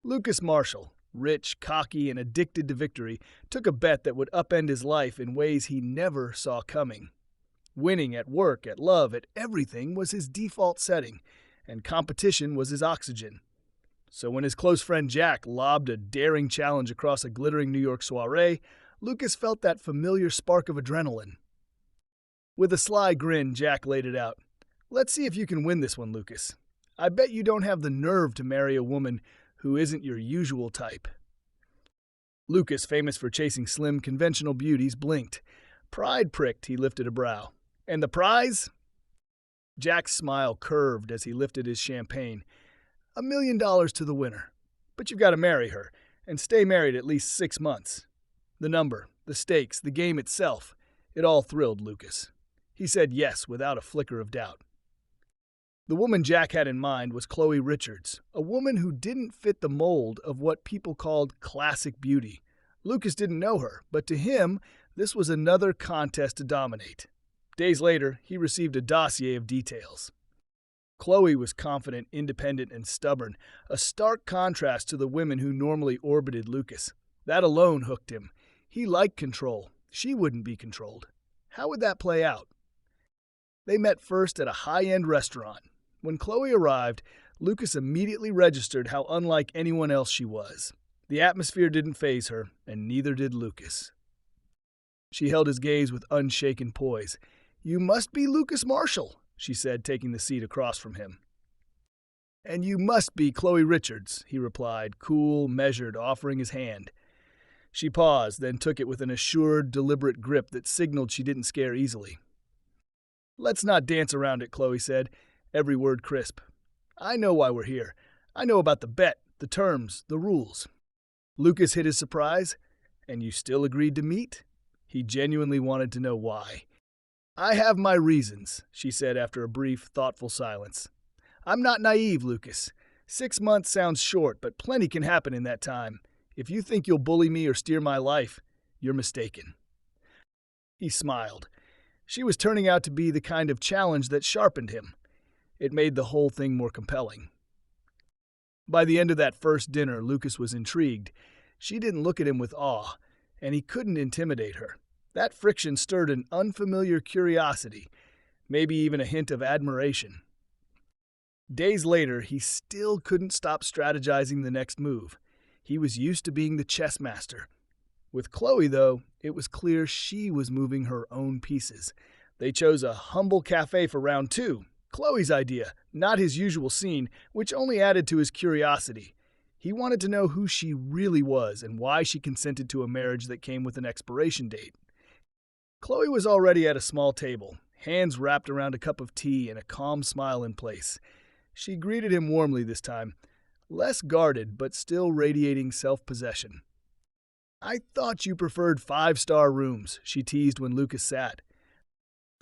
Lucas Marshall, rich, cocky, and addicted to victory, took a bet that would upend his life in ways he never saw coming. Winning at work, at love, at everything was his default setting, and competition was his oxygen. So when his close friend Jack lobbed a daring challenge across a glittering New York soiree, Lucas felt that familiar spark of adrenaline. With a sly grin, Jack laid it out. "Let's see if you can win this one, Lucas. I bet you don't have the nerve to marry a woman who isn't your usual type." Lucas, famous for chasing slim, conventional beauties, blinked. Pride pricked, he lifted a brow. "And the prize?" Jack's smile curved as he lifted his champagne. $1 million to the winner. But you've got to marry her, and stay married at least 6 months. The number, the stakes, the game itself, it all thrilled Lucas. He said yes without a flicker of doubt. The woman Jack had in mind was Chloe Richards, a woman who didn't fit the mold of what people called classic beauty. Lucas didn't know her, but to him, this was another contest to dominate. Days later, he received a dossier of details. Chloe was confident, independent, and stubborn, a stark contrast to the women who normally orbited Lucas. That alone hooked him. He liked control. She wouldn't be controlled. How would that play out? They met first at a high-end restaurant. When Chloe arrived, Lucas immediately registered how unlike anyone else she was. The atmosphere didn't faze her, and neither did Lucas. She held his gaze with unshaken poise. "You must be Lucas Marshall," she said, taking the seat across from him. "And you must be Chloe Richards," he replied, cool, measured, offering his hand. She paused, then took it with an assured, deliberate grip that signaled she didn't scare easily. "Let's not dance around it," Chloe said, every word crisp. "I know why we're here. I know about the bet, the terms, the rules." Lucas hid his surprise. "And you still agreed to meet?" He genuinely wanted to know why. "I have my reasons," she said after a brief, thoughtful silence. "I'm not naive, Lucas. 6 months sounds short, but plenty can happen in that time. If you think you'll bully me or steer my life, you're mistaken." He smiled. She was turning out to be the kind of challenge that sharpened him. It made the whole thing more compelling. By the end of that first dinner, Lucas was intrigued. She didn't look at him with awe, and he couldn't intimidate her. That friction stirred an unfamiliar curiosity, maybe even a hint of admiration. Days later, he still couldn't stop strategizing the next move. He was used to being the chess master. With Chloe, though, it was clear she was moving her own pieces. They chose a humble cafe for round 2, Chloe's idea, not his usual scene, which only added to his curiosity. He wanted to know who she really was and why she consented to a marriage that came with an expiration date. Chloe was already at a small table, hands wrapped around a cup of tea and a calm smile in place. She greeted him warmly this time, less guarded but still radiating self-possession. "I thought you preferred 5-star rooms," she teased when Lucas sat.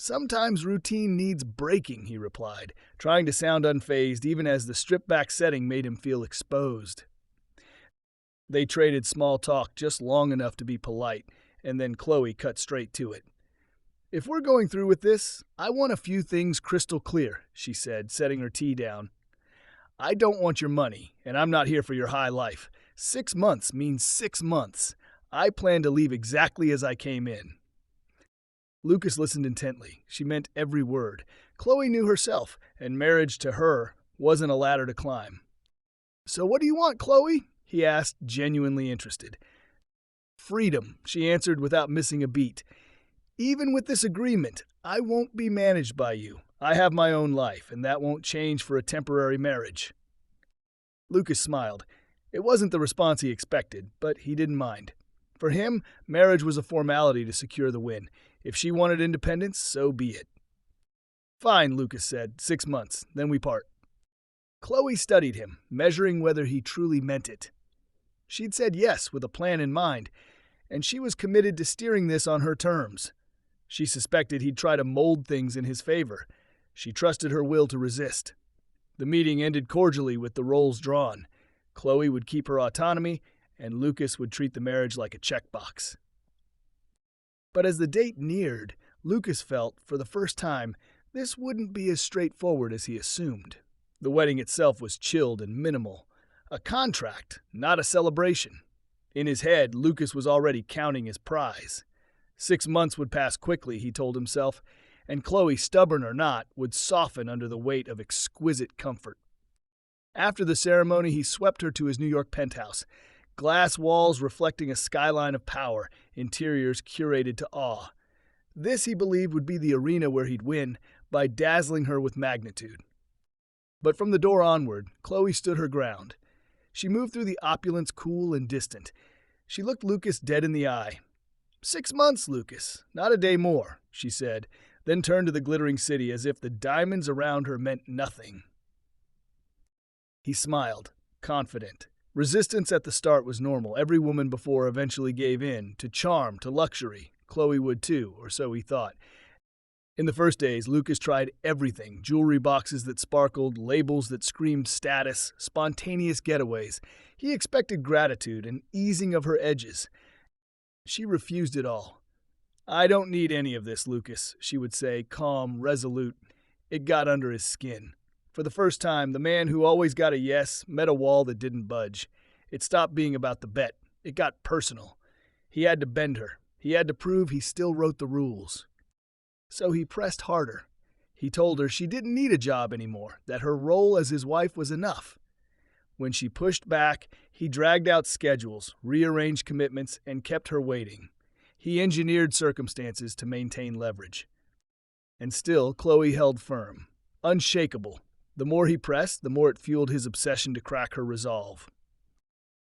"Sometimes routine needs breaking," he replied, trying to sound unfazed even as the stripped-back setting made him feel exposed. They traded small talk just long enough to be polite, and then Chloe cut straight to it. "If we're going through with this, I want a few things crystal clear," she said, setting her tea down. "I don't want your money, and I'm not here for your high life. 6 months means 6 months. I plan to leave exactly as I came in." Lucas listened intently. She meant every word. Chloe knew herself, and marriage to her wasn't a ladder to climb. "So what do you want, Chloe?" he asked, genuinely interested. "Freedom," she answered without missing a beat. "Even with this agreement, I won't be managed by you. I have my own life, and that won't change for a temporary marriage." Lucas smiled. It wasn't the response he expected, but he didn't mind. For him, marriage was a formality to secure the win. If she wanted independence, so be it. "Fine," Lucas said. 6 months, then we part." Chloe studied him, measuring whether he truly meant it. She'd said yes with a plan in mind, and she was committed to steering this on her terms. She suspected he'd try to mold things in his favor. She trusted her will to resist. The meeting ended cordially with the roles drawn. Chloe would keep her autonomy, and Lucas would treat the marriage like a checkbox. But as the date neared, Lucas felt, for the first time, this wouldn't be as straightforward as he assumed. The wedding itself was chilled and minimal. A contract, not a celebration. In his head, Lucas was already counting his prize. 6 months would pass quickly, he told himself, and Chloe, stubborn or not, would soften under the weight of exquisite comfort. After the ceremony, he swept her to his New York penthouse. Glass walls reflecting a skyline of power, interiors curated to awe. This, he believed, would be the arena where he'd win, by dazzling her with magnitude. But from the door onward, Chloe stood her ground. She moved through the opulence cool and distant. She looked Lucas dead in the eye. 6 months, Lucas, not a day more, she said, then turned to the glittering city as if the diamonds around her meant nothing. He smiled, confident. Resistance at the start was normal. Every woman before eventually gave in, to charm, to luxury. Chloe would too, or so he thought. In the first days, Lucas tried everything. Jewelry boxes that sparkled, labels that screamed status, spontaneous getaways. He expected gratitude, an easing of her edges. She refused it all. "I don't need any of this, Lucas," she would say, calm, resolute. It got under his skin. For the first time, the man who always got a yes met a wall that didn't budge. It stopped being about the bet. It got personal. He had to bend her. He had to prove he still wrote the rules. So he pressed harder. He told her she didn't need a job anymore, that her role as his wife was enough. When she pushed back, he dragged out schedules, rearranged commitments, and kept her waiting. He engineered circumstances to maintain leverage. And still, Chloe held firm, unshakable. The more he pressed, the more it fueled his obsession to crack her resolve.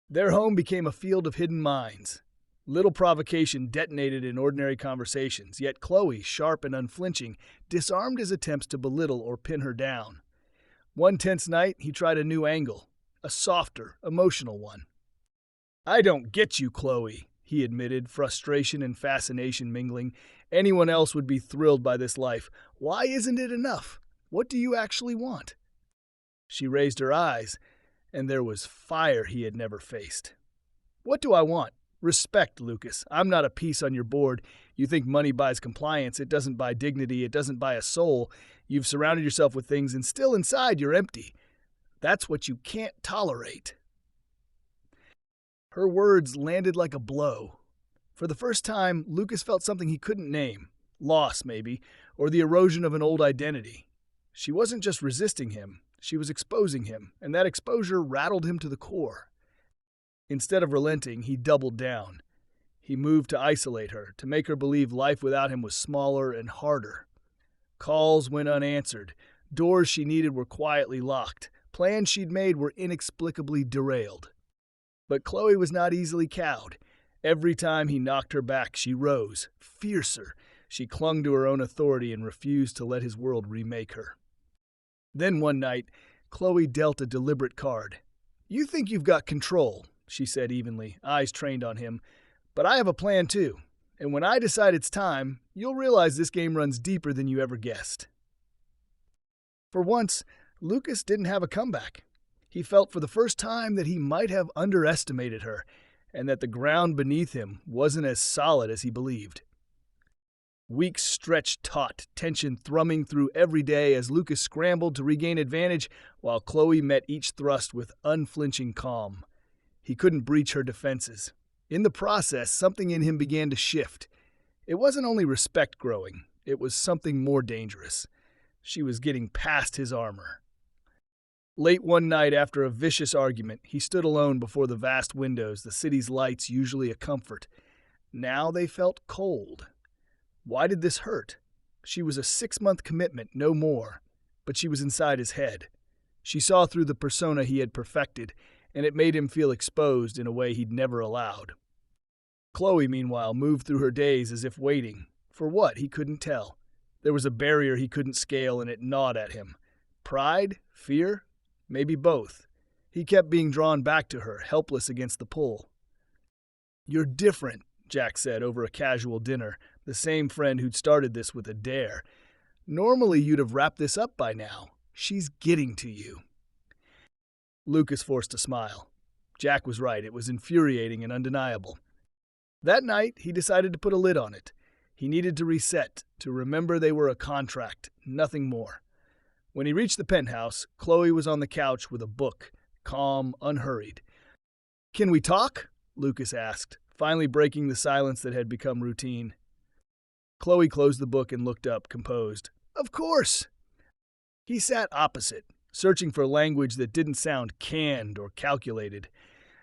Their home became a field of hidden mines. Little provocation detonated in ordinary conversations, yet Chloe, sharp and unflinching, disarmed his attempts to belittle or pin her down. One tense night, he tried a new angle, a softer, emotional one. "I don't get you, Chloe," he admitted, frustration and fascination mingling. "Anyone else would be thrilled by this life. Why isn't it enough? What do you actually want?" She raised her eyes, and there was fire he had never faced. "What do I want? Respect, Lucas. I'm not a piece on your board. You think money buys compliance. It doesn't buy dignity. It doesn't buy a soul. You've surrounded yourself with things, and still inside you're empty. That's what you can't tolerate." Her words landed like a blow. For the first time, Lucas felt something he couldn't name. Loss, maybe, or the erosion of an old identity. She wasn't just resisting him. She was exposing him, and that exposure rattled him to the core. Instead of relenting, he doubled down. He moved to isolate her, to make her believe life without him was smaller and harder. Calls went unanswered. Doors she needed were quietly locked. Plans she'd made were inexplicably derailed. But Chloe was not easily cowed. Every time he knocked her back, she rose, fiercer. She clung to her own authority and refused to let his world remake her. Then one night, Chloe dealt a deliberate card. "You think you've got control," she said evenly, eyes trained on him. "But I have a plan too. And when I decide it's time, you'll realize this game runs deeper than you ever guessed." For once, Lucas didn't have a comeback. He felt for the first time that he might have underestimated her, and that the ground beneath him wasn't as solid as he believed. Weeks stretched taut, tension thrumming through every day as Lucas scrambled to regain advantage while Chloe met each thrust with unflinching calm. He couldn't breach her defenses. In the process, something in him began to shift. It wasn't only respect growing, it was something more dangerous. She was getting past his armor. Late one night after a vicious argument, he stood alone before the vast windows, the city's lights usually a comfort. Now they felt cold. Why did this hurt? She was a 6-month commitment, no more. But she was inside his head. She saw through the persona he had perfected, and it made him feel exposed in a way he'd never allowed. Chloe, meanwhile, moved through her days as if waiting. For what, he couldn't tell. There was a barrier he couldn't scale, and it gnawed at him. Pride? Fear? Maybe both. He kept being drawn back to her, helpless against the pull. "You're different," Jack said over a casual dinner, the same friend who'd started this with a dare. "Normally you'd have wrapped this up by now. She's getting to you." Lucas forced a smile. Jack was right. It was infuriating and undeniable. That night, he decided to put a lid on it. He needed to reset, to remember they were a contract, nothing more. When he reached the penthouse, Chloe was on the couch with a book, calm, unhurried. "Can we talk?" Lucas asked, finally breaking the silence that had become routine. Chloe closed the book and looked up, composed. "Of course!" He sat opposite, searching for language that didn't sound canned or calculated.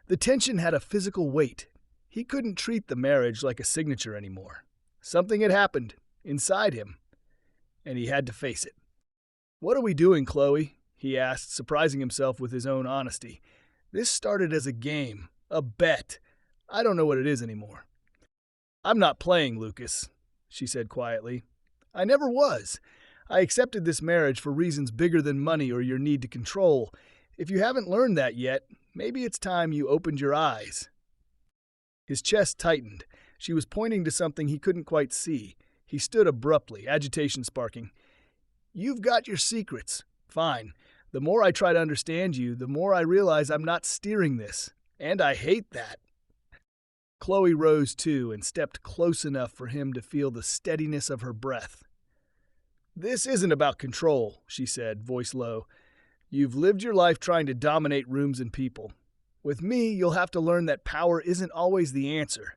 The tension had a physical weight. He couldn't treat the marriage like a signature anymore. Something had happened, inside him, and he had to face it. "What are we doing, Chloe?" he asked, surprising himself with his own honesty. "This started as a game, a bet. I don't know what it is anymore." "I'm not playing, Lucas," she said quietly. "I never was. I accepted this marriage for reasons bigger than money or your need to control. If you haven't learned that yet, maybe it's time you opened your eyes." His chest tightened. She was pointing to something he couldn't quite see. He stood abruptly, agitation sparking. "You've got your secrets. Fine. The more I try to understand you, the more I realize I'm not steering this. And I hate that." Chloe rose too and stepped close enough for him to feel the steadiness of her breath. "This isn't about control," she said, voice low. "You've lived your life trying to dominate rooms and people. With me, you'll have to learn that power isn't always the answer.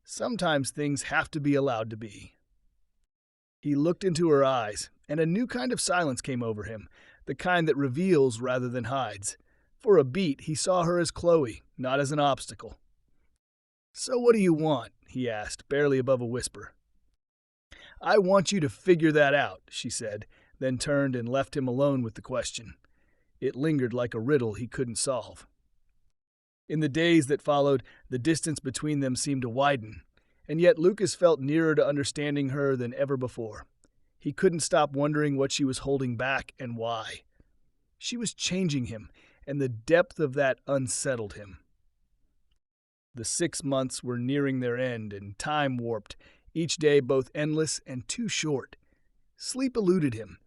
Sometimes things have to be allowed to be." He looked into her eyes, and a new kind of silence came over him, the kind that reveals rather than hides. For a beat, he saw her as Chloe, not as an obstacle. "So what do you want?" he asked, barely above a whisper. "I want you to figure that out," she said, then turned and left him alone with the question. It lingered like a riddle he couldn't solve. In the days that followed, the distance between them seemed to widen, and yet Lucas felt nearer to understanding her than ever before. He couldn't stop wondering what she was holding back and why. She was changing him, and the depth of that unsettled him. The 6 months were nearing their end, and time warped, each day both endless and too short. Sleep eluded him.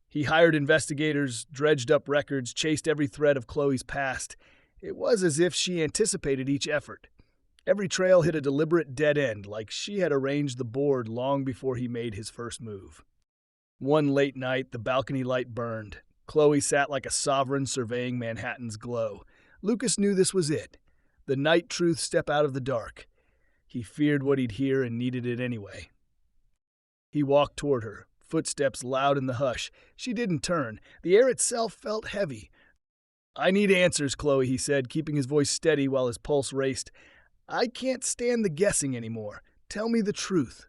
He hired investigators, dredged up records, chased every thread of Chloe's past. It was as if she anticipated each effort. Every trail hit a deliberate dead end, like she had arranged the board long before he made his first move. One late night, the balcony light burned. Chloe sat like a sovereign surveying Manhattan's glow. Lucas knew this was it. The night truth step out of the dark. He feared what he'd hear and needed it anyway. He walked toward her, footsteps loud in the hush. She didn't turn. The air itself felt heavy. "I need answers, Chloe," he said, keeping his voice steady while his pulse raced. "I can't stand the guessing anymore. Tell me the truth."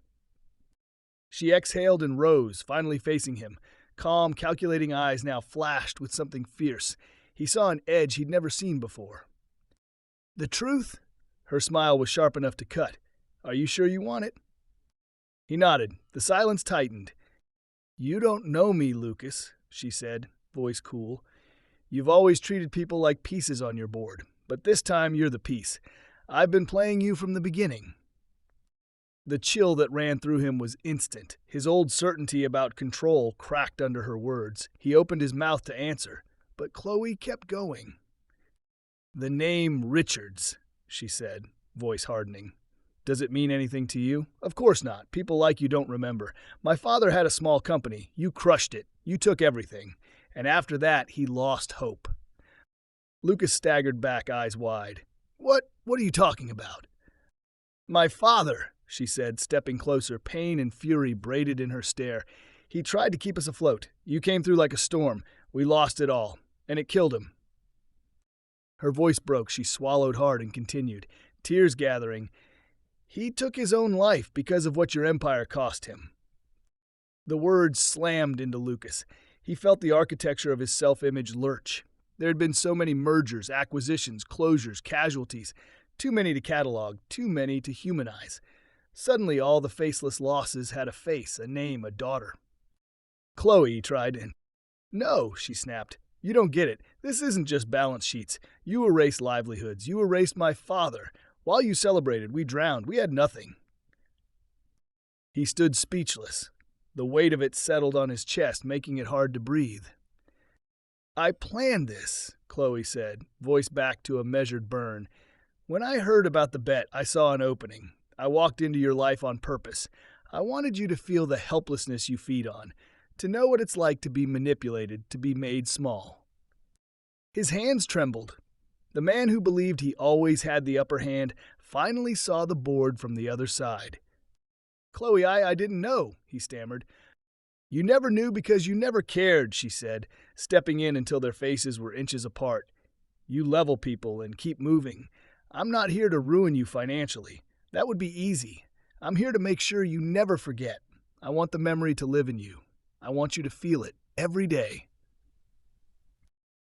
She exhaled and rose, finally facing him. Calm, calculating eyes now flashed with something fierce. He saw an edge he'd never seen before. "The truth?" Her smile was sharp enough to cut. "Are you sure you want it?" He nodded. The silence tightened. "You don't know me, Lucas," she said, voice cool. "You've always treated people like pieces on your board, but this time you're the piece. I've been playing you from the beginning." The chill that ran through him was instant. His old certainty about control cracked under her words. He opened his mouth to answer, but Chloe kept going. "The name Richards," she said, voice hardening. "Does it mean anything to you?" "Of course not. People like you don't remember. My father had a small company. You crushed it. You took everything. And after that, he lost hope." Lucas staggered back, eyes wide. What are you talking about?" "My father," she said, stepping closer, pain and fury braided in her stare. "He tried to keep us afloat. You came through like a storm. We lost it all. And it killed him." Her voice broke. She swallowed hard and continued, tears gathering. "He took his own life because of what your empire cost him." The words slammed into Lucas. He felt the architecture of his self-image lurch. There had been so many mergers, acquisitions, closures, casualties. Too many to catalog, too many to humanize. Suddenly all the faceless losses had a face, a name, a daughter. "Chloe," he tried, and "No," she snapped. "You don't get it. This isn't just balance sheets. You erased livelihoods. You erased my father. While you celebrated, we drowned. We had nothing." He stood speechless. The weight of it settled on his chest, making it hard to breathe. "I planned this," Chloe said, voice back to a measured burn. "When I heard about the bet, I saw an opening. I walked into your life on purpose. I wanted you to feel the helplessness you feed on, to know what it's like to be manipulated, to be made small." His hands trembled. The man who believed he always had the upper hand finally saw the board from the other side. "Chloe, I didn't know," he stammered. "You never knew because you never cared," she said, stepping in until their faces were inches apart. "You level people and keep moving. I'm not here to ruin you financially. That would be easy. I'm here to make sure you never forget. I want the memory to live in you. I want you to feel it every day."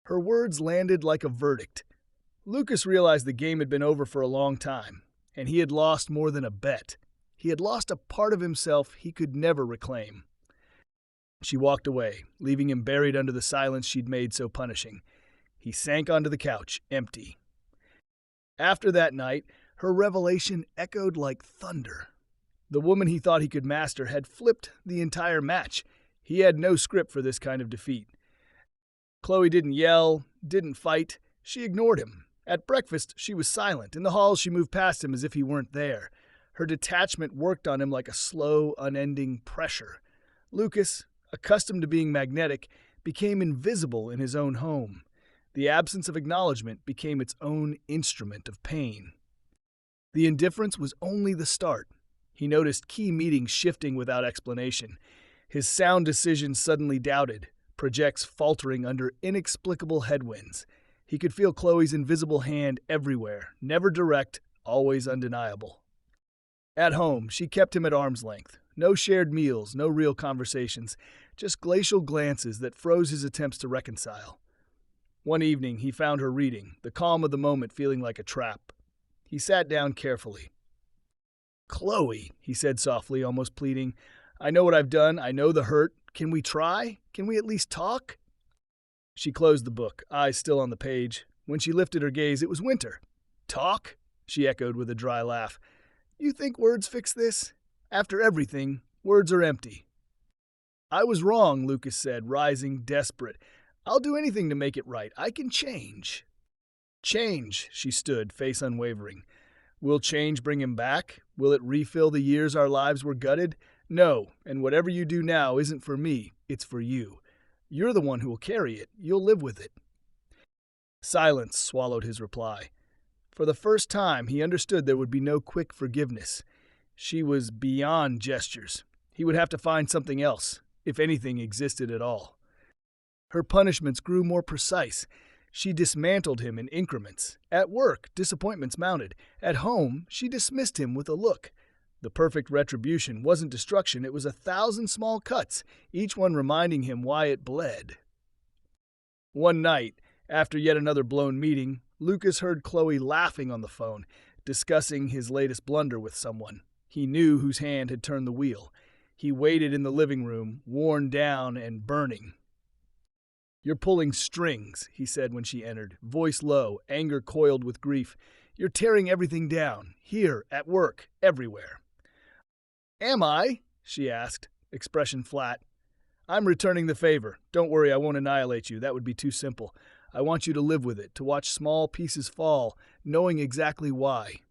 Her words landed like a verdict. Lucas realized the game had been over for a long time, and he had lost more than a bet. He had lost a part of himself he could never reclaim. She walked away, leaving him buried under the silence she'd made so punishing. He sank onto the couch, empty. After that night, her revelation echoed like thunder. The woman he thought he could master had flipped the entire match. He had no script for this kind of defeat. Chloe didn't yell, didn't fight. She ignored him. At breakfast, she was silent. In the halls, she moved past him as if he weren't there. Her detachment worked on him like a slow, unending pressure. Lucas, accustomed to being magnetic, became invisible in his own home. The absence of acknowledgement became its own instrument of pain. The indifference was only the start. He noticed key meetings shifting without explanation. His sound decisions suddenly doubted, projects faltering under inexplicable headwinds. He could feel Chloe's invisible hand everywhere, never direct, always undeniable. At home, she kept him at arm's length. No shared meals, no real conversations, just glacial glances that froze his attempts to reconcile. One evening, he found her reading, the calm of the moment feeling like a trap. He sat down carefully. "Chloe," he said softly, almost pleading, "I know what I've done. I know the hurt. Can we try? Can we at least talk?" She closed the book, eyes still on the page. When she lifted her gaze, it was winter. "Talk?" she echoed with a dry laugh. "You think words fix this? After everything, words are empty." "I was wrong," Lucas said, rising, desperate. "I'll do anything to make it right. I can change." "Change," she stood, face unwavering. "Will change bring him back? Will it refill the years our lives were gutted? No, and whatever you do now isn't for me, it's for you. You're the one who will carry it. You'll live with it." Silence swallowed his reply. For the first time, he understood there would be no quick forgiveness. She was beyond gestures. He would have to find something else, if anything existed at all. Her punishments grew more precise. She dismantled him in increments. At work, disappointments mounted. At home, she dismissed him with a look. The perfect retribution wasn't destruction, it was 1,000 small cuts, each one reminding him why it bled. One night, after yet another blown meeting, Lucas heard Chloe laughing on the phone, discussing his latest blunder with someone. He knew whose hand had turned the wheel. He waited in the living room, worn down and burning. "You're pulling strings," he said when she entered, voice low, anger coiled with grief. "You're tearing everything down, here, at work, everywhere." "Am I?" she asked, expression flat. "I'm returning the favor. Don't worry, I won't annihilate you. That would be too simple. I want you to live with it, to watch small pieces fall, knowing exactly why."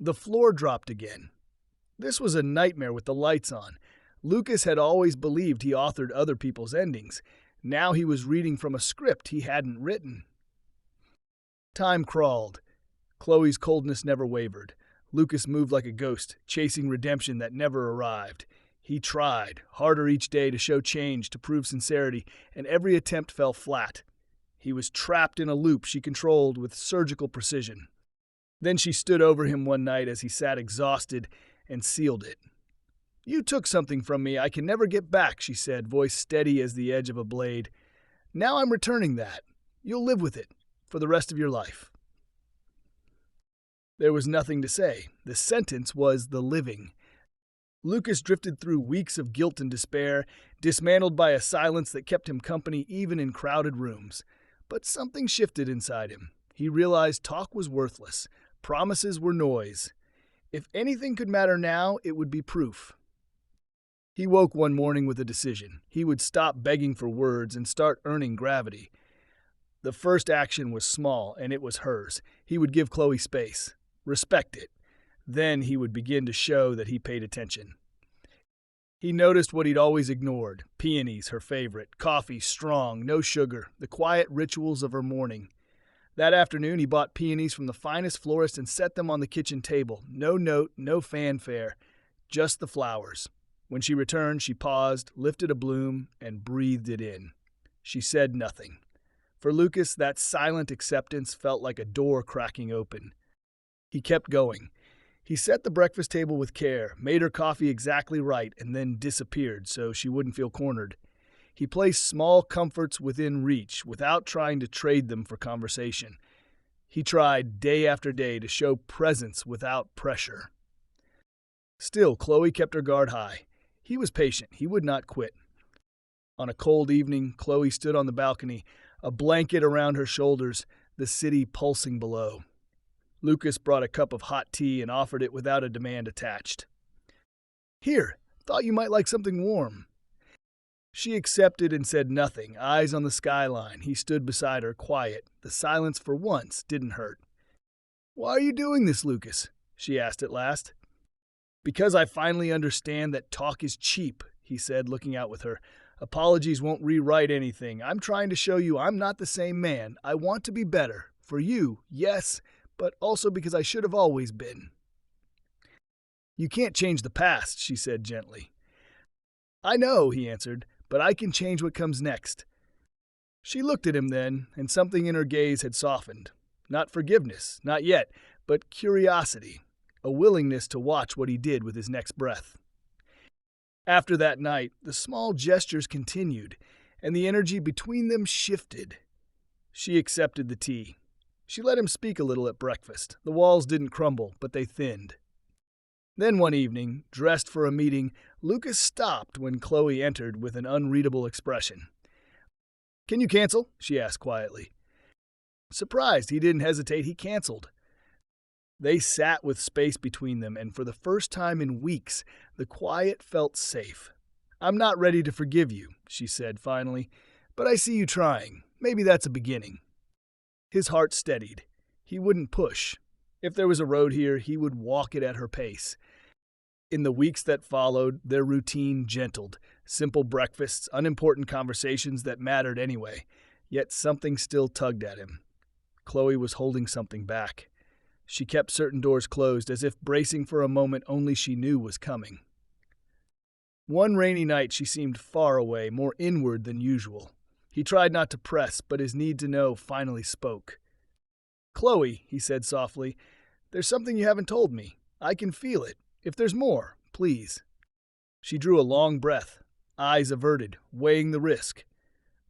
The floor dropped again. This was a nightmare with the lights on. Lucas had always believed he authored other people's endings. Now he was reading from a script he hadn't written. Time crawled. Chloe's coldness never wavered. Lucas moved like a ghost, chasing redemption that never arrived. He tried, harder each day to show change, to prove sincerity, and every attempt fell flat. He was trapped in a loop she controlled with surgical precision. Then she stood over him one night as he sat exhausted and sealed it. "You took something from me I can never get back," she said, voice steady as the edge of a blade. "Now I'm returning that. You'll live with it for the rest of your life." There was nothing to say. The sentence was the living. Lucas drifted through weeks of guilt and despair, dismantled by a silence that kept him company even in crowded rooms. But something shifted inside him. He realized talk was worthless. Promises were noise. If anything could matter now, it would be proof. He woke one morning with a decision. He would stop begging for words and start earning gravity. The first action was small, and it was hers. He would give Chloe space. Respect it. Then he would begin to show that he paid attention. He noticed what he'd always ignored. Peonies, her favorite. Coffee, strong, no sugar. The quiet rituals of her morning. That afternoon, he bought peonies from the finest florist and set them on the kitchen table. No note, no fanfare, just the flowers. When she returned, she paused, lifted a bloom, and breathed it in. She said nothing. For Lucas, that silent acceptance felt like a door cracking open. He kept going. He set the breakfast table with care, made her coffee exactly right, and then disappeared so she wouldn't feel cornered. He placed small comforts within reach without trying to trade them for conversation. He tried day after day to show presence without pressure. Still, Chloe kept her guard high. He was patient. He would not quit. On a cold evening, Chloe stood on the balcony, a blanket around her shoulders, the city pulsing below. Lucas brought a cup of hot tea and offered it without a demand attached. "Here, thought you might like something warm." She accepted and said nothing, eyes on the skyline. He stood beside her, quiet. The silence, for once, didn't hurt. "Why are you doing this, Lucas?" she asked at last. "Because I finally understand that talk is cheap," he said, looking out with her. "Apologies won't rewrite anything. I'm trying to show you I'm not the same man. I want to be better. For you, yes, but also because I should have always been." "You can't change the past," she said gently. "I know," he answered, "but I can change what comes next." She looked at him then, and something in her gaze had softened. Not forgiveness, not yet, but curiosity, a willingness to watch what he did with his next breath. After that night, the small gestures continued, and the energy between them shifted. She accepted the tea. She let him speak a little at breakfast. The walls didn't crumble, but they thinned. Then one evening, dressed for a meeting, Lucas stopped when Chloe entered with an unreadable expression. "Can you cancel?" she asked quietly. Surprised he didn't hesitate, he canceled. They sat with space between them, and for the first time in weeks, the quiet felt safe. "I'm not ready to forgive you," she said finally, "but I see you trying. Maybe that's a beginning." His heart steadied. He wouldn't push. If there was a road here, he would walk it at her pace. In the weeks that followed, their routine gentled. Simple breakfasts, unimportant conversations that mattered anyway. Yet something still tugged at him. Chloe was holding something back. She kept certain doors closed, as if bracing for a moment only she knew was coming. One rainy night she seemed far away, more inward than usual. He tried not to press, but his need to know finally spoke. "Chloe," he said softly, "there's something you haven't told me. I can feel it. If there's more, please." She drew a long breath, eyes averted, weighing the risk.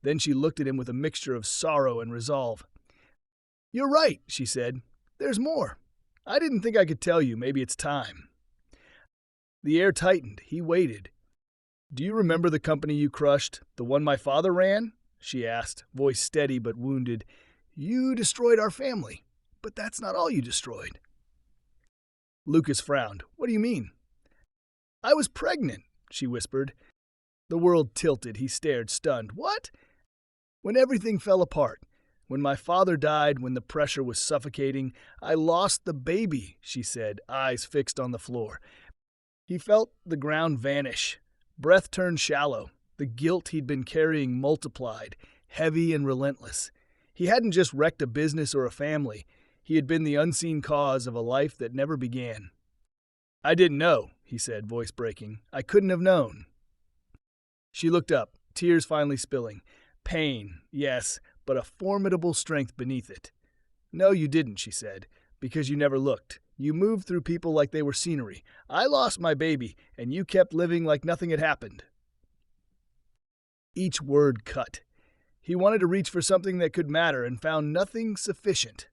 Then she looked at him with a mixture of sorrow and resolve. "You're right," she said. "There's more. I didn't think I could tell you. Maybe it's time." The air tightened. He waited. "Do you remember the company you crushed, the one my father ran?" she asked, voice steady but wounded. "You destroyed our family, but that's not all you destroyed." Lucas frowned. "What do you mean?" "I was pregnant," she whispered. The world tilted. He stared, stunned. "What?" "When everything fell apart. When my father died, when the pressure was suffocating, I lost the baby," she said, eyes fixed on the floor. He felt the ground vanish. Breath turned shallow. The guilt he'd been carrying multiplied, heavy and relentless. He hadn't just wrecked a business or a family. He had been the unseen cause of a life that never began. "I didn't know," he said, voice breaking. "I couldn't have known." She looked up, tears finally spilling. Pain, yes, but a formidable strength beneath it. "No, you didn't," she said, "because you never looked. You moved through people like they were scenery. I lost my baby, and you kept living like nothing had happened." Each word cut. He wanted to reach for something that could matter and found nothing sufficient.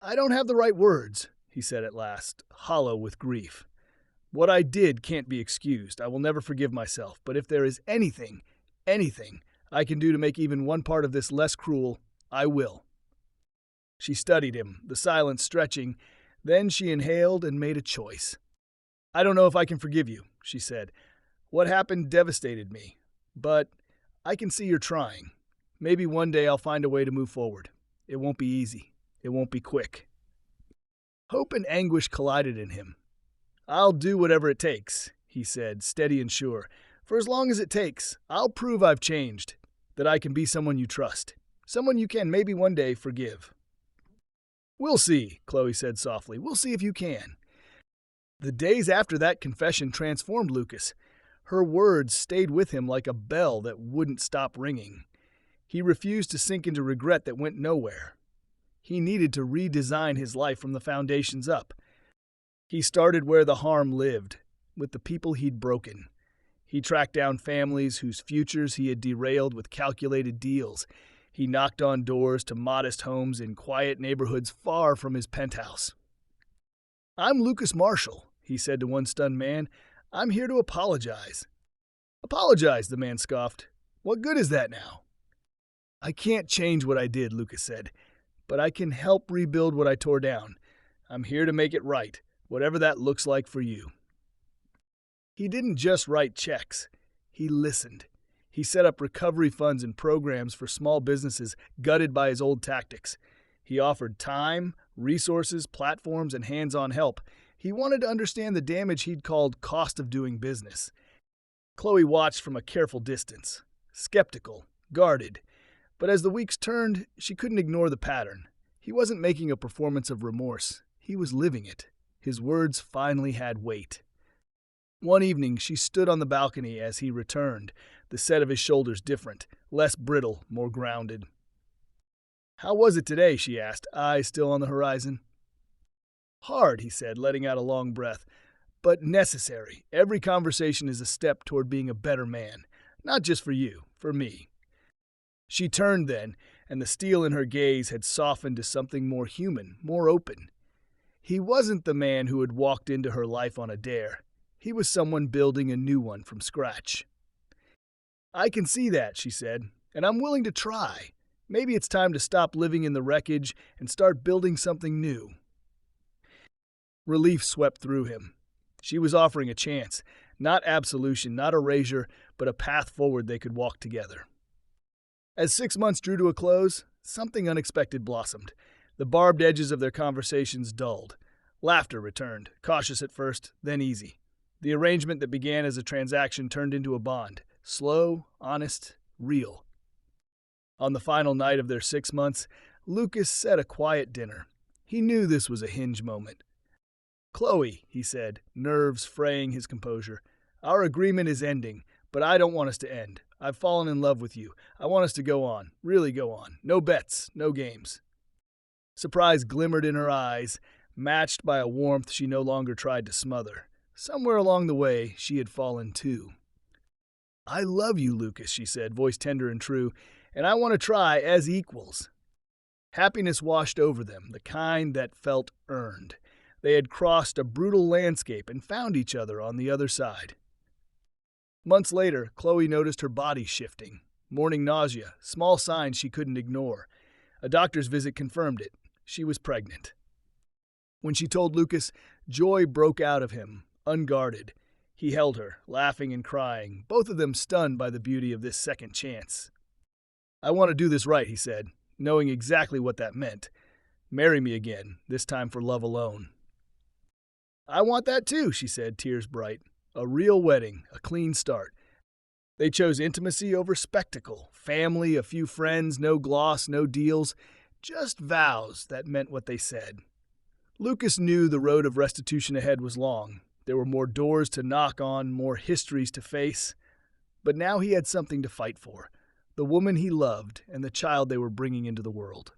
"I don't have the right words," he said at last, hollow with grief. "What I did can't be excused. I will never forgive myself. But if there is anything I can do to make even one part of this less cruel, I will." She studied him, the silence stretching. Then she inhaled and made a choice. "I don't know if I can forgive you," she said. "What happened devastated me. But I can see you're trying. Maybe one day I'll find a way to move forward. It won't be easy. It won't be quick." Hope and anguish collided in him. "I'll do whatever it takes," he said, steady and sure. "For as long as it takes, I'll prove I've changed, that I can be someone you trust. someone you can maybe one day forgive. We'll see, Chloe said softly. We'll see if you can. The days after that confession transformed Lucas. Her words stayed with him like a bell that wouldn't stop ringing. He refused to sink into regret that went nowhere. He needed to redesign his life from the foundations up. He started where the harm lived, with the people he'd broken. He tracked down families whose futures he had derailed with calculated deals. He knocked on doors to modest homes in quiet neighborhoods far from his penthouse. "I'm Lucas Marshall," he said to one stunned man. "I'm here to apologize." "Apologize," the man scoffed. "What good is that now?" "I can't change what I did," Lucas said, "but I can help rebuild what I tore down. I'm here to make it right, whatever that looks like for you." He didn't just write checks. He listened. He set up recovery funds and programs for small businesses gutted by his old tactics. He offered time, resources, platforms, and hands-on help. He wanted to understand the damage he'd called cost of doing business. Chloe watched from a careful distance, skeptical, guarded. But as the weeks turned, she couldn't ignore the pattern. He wasn't making a performance of remorse. He was living it. His words finally had weight. One evening, she stood on the balcony as he returned, the set of his shoulders different, less brittle, more grounded. "How was it today?" she asked, eyes still on the horizon. "Hard," he said, letting out a long breath, "but necessary. Every conversation is a step toward being a better man. Not just for you, for me." She turned then, and the steel in her gaze had softened to something more human, more open. He wasn't the man who had walked into her life on a dare. He was someone building a new one from scratch. "I can see that," she said, "and I'm willing to try. Maybe it's time to stop living in the wreckage and start building something new." Relief swept through him. She was offering a chance, not absolution, not erasure, but a path forward they could walk together. As 6 months drew to a close, something unexpected blossomed. The barbed edges of their conversations dulled. Laughter returned, cautious at first, then easy. The arrangement that began as a transaction turned into a bond, slow, honest, real. On the final night of their 6 months, Lucas set a quiet dinner. He knew this was a hinge moment. "Chloe," he said, nerves fraying his composure, "our agreement is ending, but I don't want us to end. I've fallen in love with you. I want us to go on, really go on. No bets, no games." Surprise glimmered in her eyes, matched by a warmth she no longer tried to smother. Somewhere along the way, she had fallen too. "I love you, Lucas," she said, voice tender and true, "and I want to try as equals." Happiness washed over them, the kind that felt earned. They had crossed a brutal landscape and found each other on the other side. Months later, Chloe noticed her body shifting. Morning nausea, small signs she couldn't ignore. A doctor's visit confirmed it. She was pregnant. When she told Lucas, joy broke out of him, unguarded. He held her, laughing and crying, both of them stunned by the beauty of this second chance. "I want to do this right," he said, knowing exactly what that meant. "Marry me again, this time for love alone." "I want that too," she said, tears bright. A real wedding, a clean start. They chose intimacy over spectacle, family, a few friends, no gloss, no deals, just vows that meant what they said. Lucas knew the road of restitution ahead was long. There were more doors to knock on, more histories to face. But now he had something to fight for, the woman he loved and the child they were bringing into the world.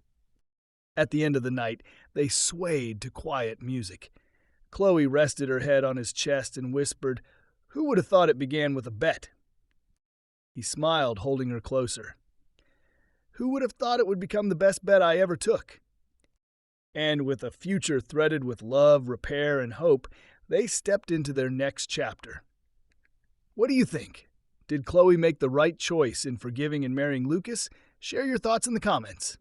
At the end of the night, they swayed to quiet music. Chloe rested her head on his chest and whispered, "Who would have thought it began with a bet?" He smiled, holding her closer. "Who would have thought it would become the best bet I ever took?" And with a future threaded with love, repair, and hope, they stepped into their next chapter. What do you think? Did Chloe make the right choice in forgiving and marrying Lucas? Share your thoughts in the comments.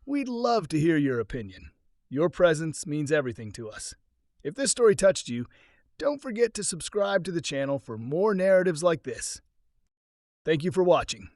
We'd love to hear your opinion. Your presence means everything to us. If this story touched you, don't forget to subscribe to the channel for more narratives like this. Thank you for watching.